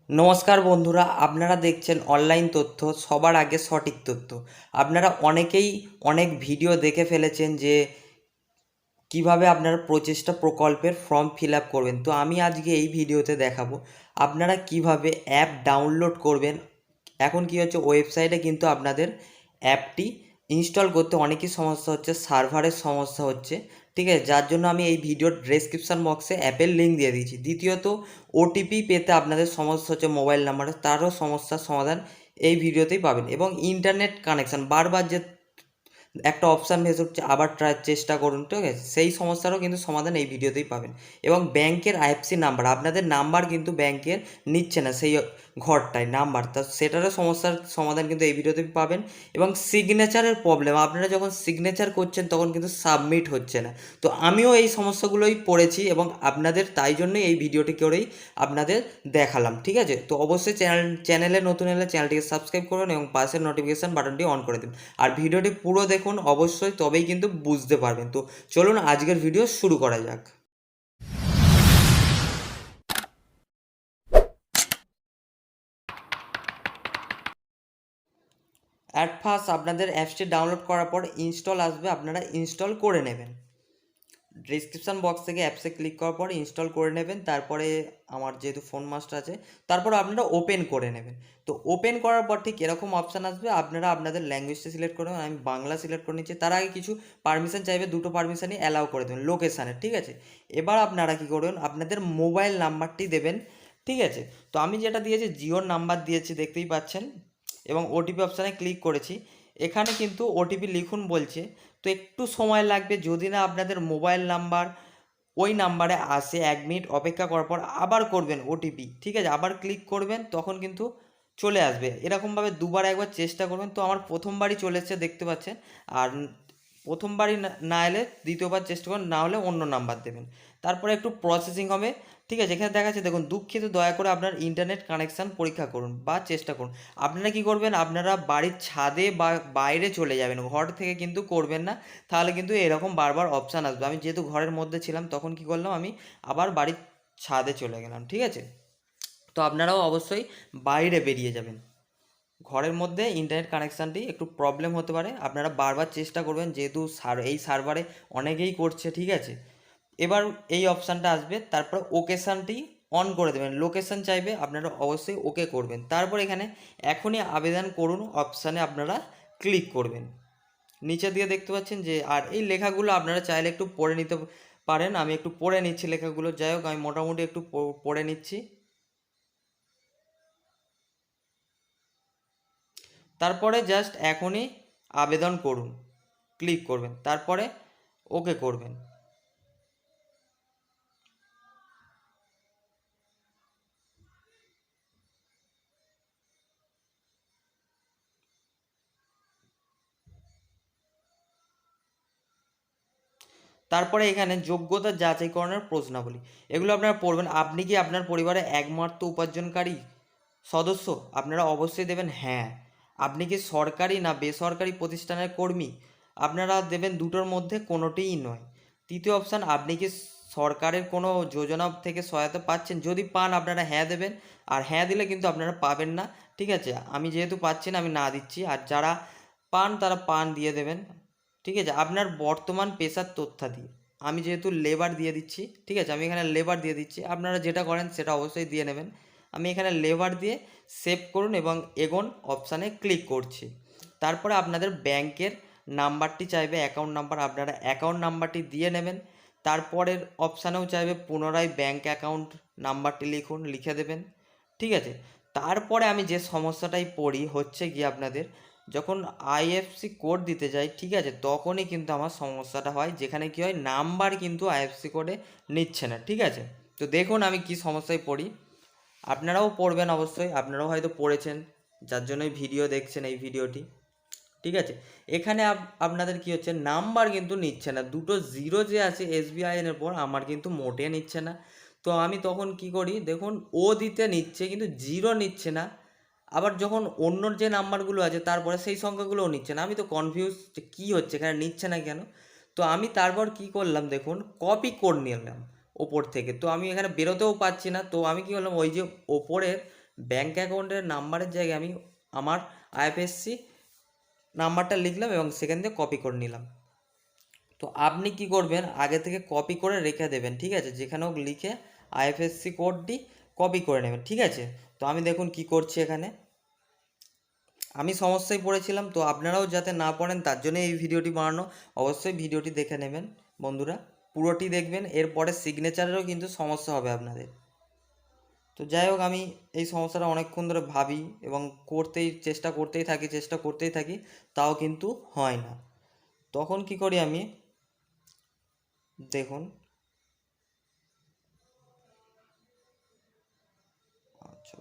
নমস্কার বন্ধুরা, আপনারা দেখছেন অনলাইন তথ্য, সবার আগে সঠিক তথ্য। আপনারা অনেকেই অনেক ভিডিও দেখে ফেলেছেন যে কিভাবে আপনারা প্রচেষ্টা প্রকল্পের ফর্ম ফিল আপ করবেন। তো আমি আজকে এই ভিডিওতে দেখাবো আপনারা কিভাবে অ্যাপ ডাউনলোড করবেন। এখন কি হচ্ছে, ওয়েবসাইটে কিন্তু আপনাদের অ্যাপটি ইনস্টল করতে অনেকই সমস্যা হচ্ছে, সার্ভারের সমস্যা হচ্ছে, ঠিক আছে? যার জন্য আমি এই ভিডিওর ডেসক্রিপশান বক্সে অ্যাপের লিঙ্ক দিয়ে দিয়েছি। দ্বিতীয়ত, ওটিপি পেতে আপনাদের সমস্যা হচ্ছে মোবাইল নাম্বারে, তারও সমস্যার সমাধান এই ভিডিওতেই পাবেন। এবং ইন্টারনেট কানেকশান বারবার যে একটা অপশান ভেসে উঠছে, আবার চেষ্টা করুন, ঠিক আছে? সেই সমস্যারও কিন্তু সমাধান এই ভিডিওতেই পাবেন। এবং ব্যাংকের আইএফসি নাম্বার, আপনাদের নাম্বার কিন্তু ব্যাংকের নিচ্ছে না সেই ঘরটায় নাম্বার, তা সেটারও সমস্যার সমাধান কিন্তু এই ভিডিওতেই পাবেন। এবং সিগনেচারের প্রবলেম, আপনারা যখন সিগনেচার করছেন তখন কিন্তু সাবমিট হচ্ছে না। তো আমিও এই সমস্যাগুলোই পড়েছি এবং আপনাদের তাই জন্যই এই ভিডিওটি করেই আপনাদের দেখালাম, ঠিক আছে? তো অবশ্যই চ্যানেলে নতুন এলে চ্যানেলটিকে সাবস্ক্রাইব করুন এবং পাশের নোটিফিকেশান বাটনটি অন করে দিন। আর ভিডিওটি পুরো দেখুন অবশ্যই, তবেই কিন্তু বুঝতে পারবেন। তো চলুন আজকের ভিডিও শুরু করা যাক। অ্যাট ফার্স্ট আপনাদের অ্যাপসটি ডাউনলোড করার পর ইনস্টল আসবে, আপনারা ইনস্টল করে নেবেন। ডিসক্রিপশান বক্স থেকে অ্যাপসে ক্লিক করার পর ইনস্টল করে নেবেন। তারপরে আমার যেহেতু ফোন মাস্টার আছে, তারপর আপনারা ওপেন করে নেবেন। তো ওপেন করার পর ঠিক এরকম অপশান আসবে, আপনারা আপনাদের ল্যাঙ্গুয়েজটা সিলেক্ট করবেন। আমি বাংলা সিলেক্ট করে নিচ্ছি। তার আগে কিছু পারমিশন চাইবে, দুটো পারমিশনই অ্যালাউ করে দেবেন লোকেশানের, ঠিক আছে? এবার আপনারা কী করবেন, আপনাদের মোবাইল নাম্বারটি দেবেন, ঠিক আছে? তো আমি যেটা দিয়েছি জিওর নাম্বার দিয়েছি, দেখতেই পাচ্ছেন। এবং ওটিপি অপশানে ক্লিক করেছি। এখানে কিন্তু ওটিপি লিখুন বলছে, তো একটু সময় লাগবে। যদি না আপনাদের মোবাইল নাম্বার ওই নাম্বারে আসে, 1 মিনিট অপেক্ষা করার পর আবার করবেন ওটিপি, ঠিক আছে? আবার ক্লিক করবেন, তখন কিন্তু চলে আসবে। এরকমভাবে দুবার একবার চেষ্টা করবেন। তো আমার প্রথমবারই চলে এসেছে, দেখতে পাচ্ছেন। আর প্রথমবারই না এলে দ্বিতীয়বার চেষ্টা করুন, না হলে অন্য নাম্বার দেবেন। তারপরে একটু প্রসেসিং হবে, ঠিক আছে? এখানে দেখা যাচ্ছে, দেখুন, দুঃখিত, দয়া করে আপনার ইন্টারনেট কানেকশান পরীক্ষা করুন বা চেষ্টা করুন। আপনারা কি করবেন, আপনারা বাড়ির ছাদে বা বাইরে চলে যাবেন, ঘর থেকে কিন্তু করবেন না। তাহলে কিন্তু এরকম বারবার অপশান আসবে। আমি যেহেতু ঘরের মধ্যে ছিলাম, তখন কি করলাম, আমি আবার বাড়ির ছাদে চলে গেলাম, ঠিক আছে? তো আপনারাও অবশ্যই বাইরে বেরিয়ে যাবেন। ঘরের মধ্যে ইন্টারনেট কানেকশানটি একটু প্রবলেম হতে পারে, আপনারা বারবার চেষ্টা করবেন, যেহেতু এই সার্ভারে অনেকেই করছে, ঠিক আছে? এবার এই অপশানটা আসবে, তারপর ওকেশানটি অন করে দেবেন। লোকেশান চাইবে, আপনারা অবশ্যই ওকে করবেন। তারপর এখানে এখনই আবেদন করুন অপশানে আপনারা ক্লিক করবেন। নিচে দিয়ে দেখতে পাচ্ছেন যে, আর এই লেখাগুলো আপনারা চাইলে একটু পড়ে নিতে পারেন। আমি একটু পড়ে নিচ্ছি লেখাগুলো, যাই হোক আমি মোটামুটি একটু পড়ে নিচ্ছি। তারপরে জাস্ট এখনই আবেদন করুন, ক্লিক করবেন, তারপরে ওকে করবেন। তারপরে এখানে যোগ্যতা যাচাইকরণের প্রশ্নাবলী, এগুলো আপনারা পড়বেন। আপনি কি আপনার পরিবারে একমাত্র উপার্জনকারী সদস্য? আপনারা অবশ্যই দেবেন হ্যাঁ। আপনি কি সরকারি না বেসরকারি প্রতিষ্ঠানের কর্মী? আপনারা দেবেন দুটোর মধ্যে কোনোটিই নয়। তৃতীয় অপশান, আপনি কি সরকারের কোনো যোজনা থেকে সহায়তা পাচ্ছেন? যদি পান আপনারা হ্যাঁ দেবেন, আর হ্যাঁ দিলে কিন্তু আপনারা পাবেন না, ঠিক আছে? আমি যেহেতু পাচ্ছি না, আমি না দিচ্ছি। আর যারা পান তারা পান দিয়ে দেবেন, ঠিক আছে? আপনার বর্তমান পেশার তথ্যাদি, আমি যেহেতু লেবার দিয়ে দিচ্ছি, ঠিক আছে? আমি এখানে লেবার দিয়ে দিচ্ছি, আপনারা যেটা করেন সেটা অবশ্যই দিয়ে নেবেন। আমি এখানে লেবার দিয়ে সেভ করুন এবং এগোন অপশানে ক্লিক করছি। তারপরে আপনাদের ব্যাংকের নাম্বারটি চাইবে, অ্যাকাউন্ট নাম্বার, আপনারা অ্যাকাউন্ট নাম্বারটি দিয়ে নেবেন। তারপরের অপশানেও চাইবে পুনরায় ব্যাংক অ্যাকাউন্ট নাম্বারটি লিখুন, লিখে দেবেন, ঠিক আছে? তারপরে আমি যে সমস্যাটাই পড়ি হচ্ছে গিয়ে, আপনাদের যখন আইএফসি কোড দিতে যাই, ঠিক আছে, তখনই কিন্তু আমার সমস্যাটা হয়, যেখানে কি হয়, নাম্বার কিন্তু আইএফসি কোডে নিচ্ছে না, ঠিক আছে? তো দেখুন আমি কি সমস্যায় পড়ি, আপনারাও পড়বেন অবশ্যই, আপনারাও হয়তো পড়েছেন, যার জন্যই ভিডিও দেখছেন এই ভিডিওটি, ঠিক আছে? এখানে আপনাদের কি হচ্ছে, নাম্বার কিন্তু নিচ্ছে না, দুটো জিরো যে আছে এসবিআইএনের পর, আমার কিন্তু মোটে নিচ্ছে না। তো আমি তখন কি করি, দেখুন, ও দিতে নিচ্ছে কিন্তু জিরো নিচ্ছে না। আবার যখন অন্য যে নাম্বারগুলো আছে তারপরে সেই সংখ্যাগুলোও নিচ্ছে না। আমি তো কনফিউজ যে কী হচ্ছে, এখানে নিচ্ছে না কেন। তো আমি তারপর কি করলাম, দেখুন, কপি করে নিলাম ওপর থেকে। তো আমি এখানে বেরোতেও পাচ্ছি না। তো আমি কী করলাম, ওই যে ওপরের ব্যাঙ্ক অ্যাকাউন্টের নাম্বারের জায়গায় আমি আমার আইএফএসসি নাম্বারটা লিখলাম এবং সেখান থেকে কপি করে নিলাম। তো আপনি কি করবেন, আগে থেকে কপি করে রেখে দেবেন, ঠিক আছে, যেখানে হোক লিখে আইএফএসসি কোডটি কপি করে নেবেন, ঠিক আছে। তো আমি দেখুন কি করছি এখানে, আমি সমস্যায় পড়েছিলাম, তো আপনারাও যাতে না পড়েন তার জন্য এই ভিডিওটি বানানো। অবশ্যই ভিডিওটি দেখে নেবেন বন্ধুরা, পুরোটি দেখবেন, এরপরে সিগনেচারেরও কিন্তু সমস্যা হবে আপনাদের। তো যাই হোক, আমি এই সমস্যাটা অনেকক্ষণ ধরে ভাবি এবং চেষ্টা করতেই থাকি, তাও কিন্তু হয় না। তখন কি করি আমি, দেখুন, আচ্ছা,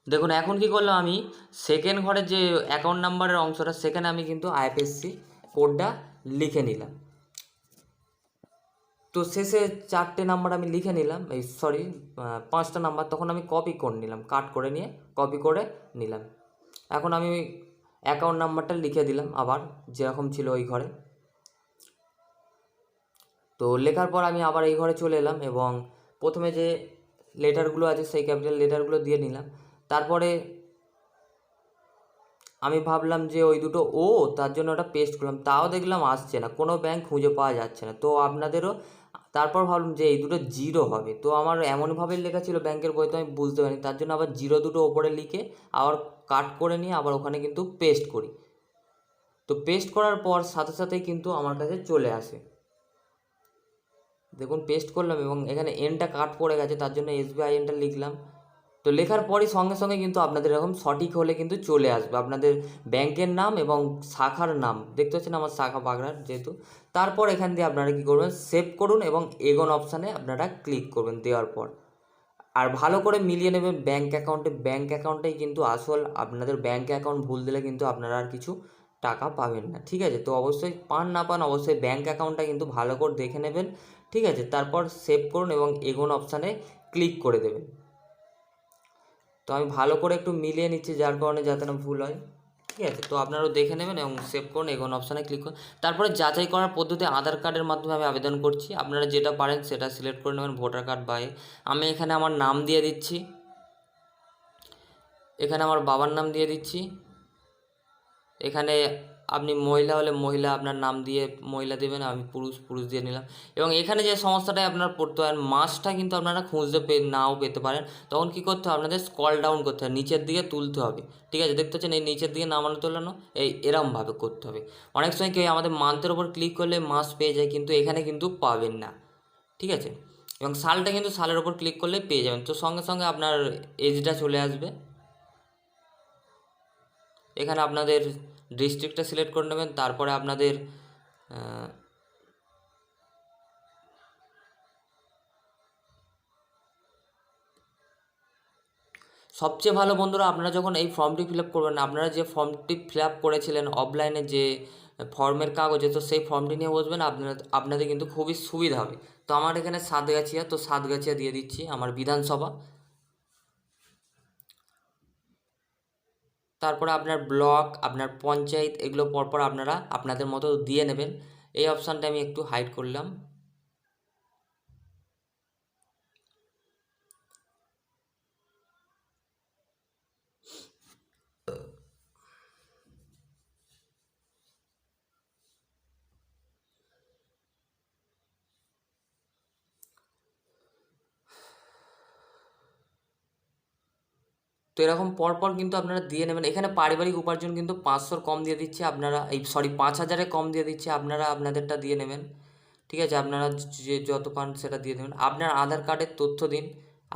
দেখুন এখন কি করলাম, আমি সেকেন্ড ঘরের যে অ্যাকাউন্ট নাম্বারের অংশটা সেখানে আমি কিন্তু আইএফএসসি কোডটা লিখে নিলাম। তো শেষে 4টে নাম্বার আমি লিখে নিলাম, এই সরি 5টা নাম্বার, তখন আমি কপি করে নিলাম, কাট করে নিয়ে কপি করে নিলাম। এখন আমি অ্যাকাউন্ট নাম্বারটা লিখে দিলাম আবার যেরকম ছিল ওই ঘরে। তো লেখার পর আমি আবার এই ঘরে চলে এলাম এবং প্রথমে যে লেটারগুলো আছে সেই ক্যাপিটাল লেটারগুলো দিয়ে নিলাম। তারপরে আমি ভাবলাম যে ওই দুটো ও, তার জন্য ওটা পেস্ট করলাম, তাও দেখলাম আসছে না, কোনো ব্যাংক খুঁজে পাওয়া যাচ্ছে না। তো আপনাদেরও, তারপর ভাবলাম যে এই দুটো জিরো হবে, তো আমার এমনভাবে লেখা ছিল ব্যাংকের বইতে আমি বুঝতে পারিনি, তার জন্য আবার জিরো দুটো ওপরে লিখে আবার কাট করে নিয়ে আবার ওখানে কিন্তু পেস্ট করি। তো পেস্ট করার পর সাথে সাথেই কিন্তু আমার কাছে চলে আসে, দেখুন পেস্ট করলাম এবং এখানে এনটা কাট পড়ে গেছে, তার জন্য এসবিআই এনটা লিখলাম। তো লেখার পরই সঙ্গে সঙ্গে কিন্তু আপনাদের এরকম সঠিক হলে কিন্তু চলে আসবে আপনাদের ব্যাংকের নাম এবং শাখার নাম, দেখতে পাচ্ছেন আমার শাখা বাগড়ার যেহেতু। তারপর এখান দিয়ে আপনারা কী করবেন, সেভ করুন এবং এগোন অপশানে আপনারা ক্লিক করবেন, দেওয়ার পর আর ভালো করে মিলিয়ে নেবেন ব্যাংক অ্যাকাউন্টেই কিন্তু আসল, আপনাদের ব্যাংক অ্যাকাউন্ট ভুল দিলে কিন্তু আপনারা আর কিছু টাকা পাবেন না, ঠিক আছে। তো অবশ্যই পান না পান অবশ্যই ব্যাংক অ্যাকাউন্টটা কিন্তু ভালো করে দেখে নেবেন, ঠিক আছে। তারপর সেভ করুন এবং এগোন অপশানে ক্লিক করে দেবেন। তো আমি ভালো করে একটু মিলিয়ে নিচ্ছি যার কারণে যাতে না ভুল হয়, ঠিক আছে। তো আপনারাও দেখে নেবেন এবং সেভ করুন, এগোন অপশানে ক্লিক করুন। তারপরে যাচাই করার পদ্ধতি আধার কার্ডের মাধ্যমে আমি আবেদন করছি, আপনারা যেটা পারেন সেটা সিলেক্ট করে নেবেন, ভোটার কার্ড বা আমি এখানে আমার নাম দিয়ে দিচ্ছি, এখানে আমার বাবার নাম দিয়ে দিচ্ছি, এখানে আপনি মহিলা হলে মহিলা আপনার নাম দিয়ে মহিলা দেবেন, আমি পুরুষ দিয়ে নিলাম। এবং এখানে যে সমস্যাটাই আপনার পড়তে পারেন, মাসটা কিন্তু আপনারা খুঁজতে নাও পেতে পারেন, তখন কী করতে হবে, আপনাদের স্ক্রল ডাউন করতে হবে, নিচের দিকে তুলতে হবে, ঠিক আছে। দেখতে পাচ্ছেন এই নিচের দিকে নামানো তোলানো এরমভাবে করতে হবে। অনেক সময় কেউ আমাদের মান্থের ওপর ক্লিক করলে মাস পেয়ে যায়, কিন্তু এখানে কিন্তু পাবেন না, ঠিক আছে। এবং সালটা কিন্তু সালের ওপর ক্লিক করলে পেয়ে যাবেন। তো সঙ্গে সঙ্গে আপনার এজটা চলে আসবে, এখানে আপনাদের ডিস্ট্রিক্টটা সিলেক্ট করে নেবেন, তারপরে আপনাদের সবচেয়ে ভালো বন্ধুরা, আপনারা যখন এই ফর্মটি ফিল আপ করবেন, আপনারা যে ফর্মটি ফিল আপ করেছিলেন অফলাইনে যে ফর্মের কাগজে, তো সেই ফর্মটি নিয়ে বসবেন, আপনাদের কিন্তু খুবই সুবিধা হবে। তো আমার এখানে সাতগাছিয়া, তো সাতগাছিয়া দিয়ে দিচ্ছি আমার বিধানসভা। তারপরে আপনার ব্লক, আপনার পঞ্চায়েত, এগুলো পরপর আপনারা আপনাদের মতো দিয়ে নেবেন। এই অপশানটা আমি একটু হাইড করলাম। তো এরকম পরপর কিন্তু আপনারা দিয়ে নেবেন। এখানে পারিবারিক উপার্জন কিন্তু 500 কম দিয়ে দিচ্ছে, আপনারা 5,000 কম দিয়ে দিচ্ছে, আপনারা আপনাদেরটা দিয়ে নেবেন, ঠিক আছে। আপনারা যে যত পান সেটা দিয়ে দেবেন। আপনার আধার কার্ডের তথ্য দিন,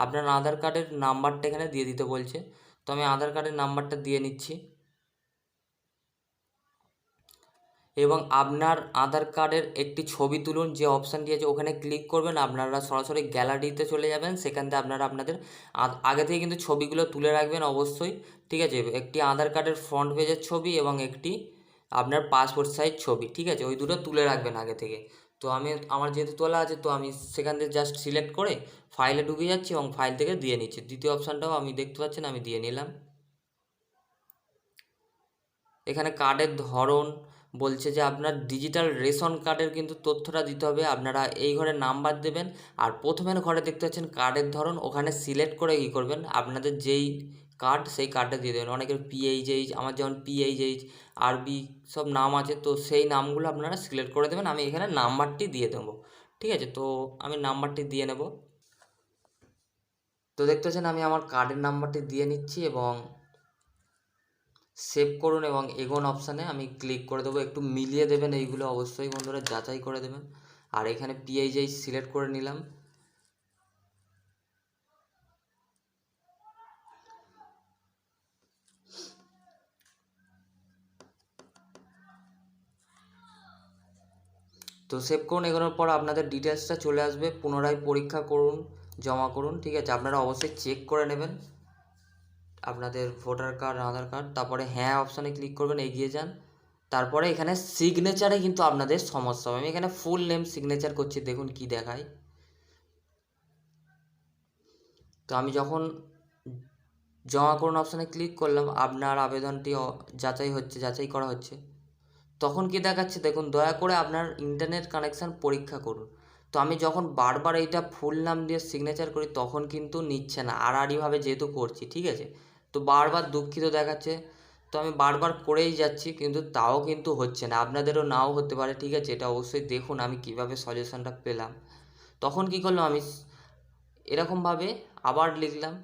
আপনার আধার কার্ডের নাম্বারটা এখানে দিয়ে দিতে বলছে, তো আমি আধার কার্ডের নাম্বারটা দিয়ে নিচ্ছি। এবং আপনার আধার কার্ডের একটি ছবি তুলুন, যে অপশানটি আছে ওখানে ক্লিক করবেন, আপনারা সরাসরি গ্যালারিতে চলে যাবেন। সেখান থেকে আপনারা আপনাদের আগে থেকে কিন্তু ছবিগুলো তুলে রাখবেন অবশ্যই, ঠিক আছে। একটি আধার কার্ডের ফ্রন্ট পেজের ছবি এবং একটি আপনার পাসপোর্ট সাইজ ছবি, ঠিক আছে, ওই দুটো তুলে রাখবেন আগে থেকে। তো আমার যেহেতু তোলা আছে, তো আমি সেখান থেকে জাস্ট সিলেক্ট করে ফাইলে ঢুকে যাচ্ছি এবং ফাইল থেকে দিয়ে নিচ্ছি। দ্বিতীয় অপশানটাও আমি দেখতে পাচ্ছেন আমি দিয়ে নিলাম। এখানে কার্ডের ধরন বলছে যে আপনার ডিজিটাল রেশন কার্ডের কিন্তু তথ্যটা দিতে হবে। আপনারা এই ঘরে নাম্বার দেবেন, আর প্রথমের ঘরে দেখতে পাচ্ছেন কার্ডের ধরন, ওখানে সিলেক্ট করে কী করবেন, আপনাদের যেই কার্ড সেই কার্ডটা দিয়ে দেবেন। অনেকের পিএইচএইচ, আমার যেমন পিএইচএইচ, আরবি সব নাম আছে, তো সেই নামগুলো আপনারা সিলেক্ট করে দেবেন। আমি এখানে নাম্বারটি দিয়ে দেবো, ঠিক আছে। তো আমি নাম্বারটি দিয়ে নেব। তো দেখতে পাচ্ছেন আমি আমার কার্ডের নাম্বারটি দিয়ে নিচ্ছি এবং সেভ করুন এবং এগোন অপশানে আমি ক্লিক করে দেবো। একটু মিলিয়ে দেবেন এইগুলো অবশ্যই বন্ধুরা, যাচাই করে দেবেন। আর এখানে পিএইচআই সিলেক্ট করে নিলাম। তো সেভ করুন, এগোনোর পর আপনাদের ডিটেলসটা চলে আসবে। পুনরায় পরীক্ষা করুন, জমা করুন, ঠিক আছে। আপনারা অবশ্যই চেক করে নেবেন আপনাদের ভোটার কার্ড, আধার কার্ড। তারপরে হ্যাঁ অপশানে ক্লিক করবেন, এগিয়ে যান। তারপরে এখানে সিগনেচারে কিন্তু আপনাদের সমস্যা হবে। আমি এখানে ফুল নেম সিগনেচার করছি, দেখুন কি দেখায়। তো আমি যখন জমা করুন অপশানে ক্লিক করলাম, আপনার আবেদনটি যাচাই করা হচ্ছে। তখন কি দেখাচ্ছে দেখুন, দয়া করে আপনার ইন্টারনেট কানেকশান পরীক্ষা করুন। তো আমি যখন বারবার এইটা ফুল নাম দিয়ে সিগনেচার করি তখন কিন্তু নিচ্ছে না, আড়াআড়িভাবে যেহেতু করছি, ঠিক আছে। তো বারবার দুঃখিত দেখাচ্ছে। তো আমি বারবার করেই যাচ্ছি, কিন্তু তাও কিন্তু হচ্ছে না। আপনাদেরও নাও হতে পারে, ঠিক আছে। এটা অবশ্যই দেখুন আমি কিভাবে সলিউশনটা পেলাম। তখন কি করলাম, আমি এরকমভাবে আবার লিখলাম,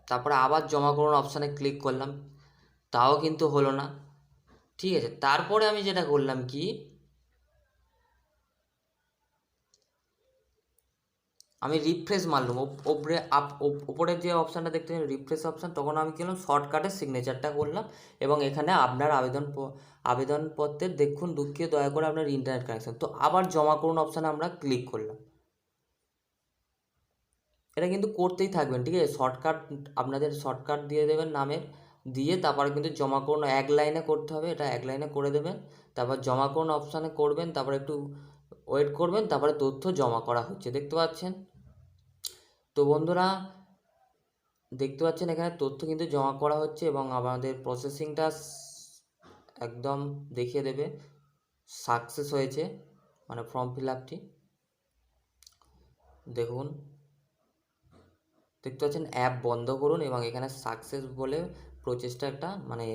তারপরে আবার জমা করুন অপশানে ক্লিক করলাম, তাও কিন্তু হলো না, ঠিক আছে। তারপরে আমি যেটা করলাম কি, আমি রিফ্রেশ মারলাম ওপরের যে অপশানটা দেখতে রিফ্রেশ অপশান, তখন আমি কি করলাম, শর্টকাটে সিগনেচারটা করলাম এবং এখানে আপনার আবেদনপত্রের দেখুন দুঃখিত, দয়া করে আপনার ইন্টারনেট কানেকশন। তো আবার জমা করুন অপশানে আমরা ক্লিক করলাম। এটা কিন্তু করতেই থাকবেন, ঠিক আছে। আপনাদের শর্টকাট দিয়ে দেবেন নামের, দিয়ে তারপরে কিন্তু জমা করুন এক লাইনে করতে হবে, এটা এক লাইনে করে দেবেন। তারপর জমা করুন অপশানে করবেন, তারপর একটু ওয়েট করবেন, তারপরে তথ্য জমা করা হচ্ছে, দেখতে পাচ্ছেন। তো বন্ধুরা দেখতে পাচ্ছেন এখানে তথ্য কিন্তু জমা করা হচ্ছে এবং আমাদের প্রসেসিংটা একদম দেখিয়ে দেবে সাকসেস হয়েছে, মানে ফর্ম ফিল আপটি। দেখুন দেখতে পাচ্ছেন অ্যাপ বন্ধ করুন এবং এখানে সাকসেস বলে প্রচেষ্টা একটা মানে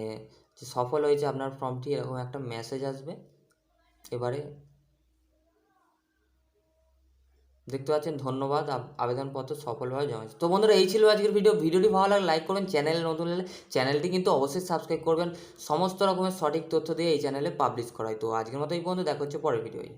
যে সফল হয়েছে আপনার ফর্মটি, এরকম একটা মেসেজ আসবে। এবারে দেখতে পাচ্ছেন ধন্যবাদ, আবেদনপত্র সফলভাবে জমা হয়েছে। তো বন্ধুরা এই ছিল আজকের ভিডিওটি ভালো লাগলে লাইক করবেন, চ্যানেলে নতুন হলে চ্যানেলটি কিন্তু অবশ্যই সাবস্ক্রাইব করবেন। সমস্ত রকমের সঠিক তথ্য দিয়ে এই চ্যানেলে পাবলিশ করা হয়। তো আজকের মতো এই পর্যন্ত, দেখা হচ্ছে পরের ভিডিওয়।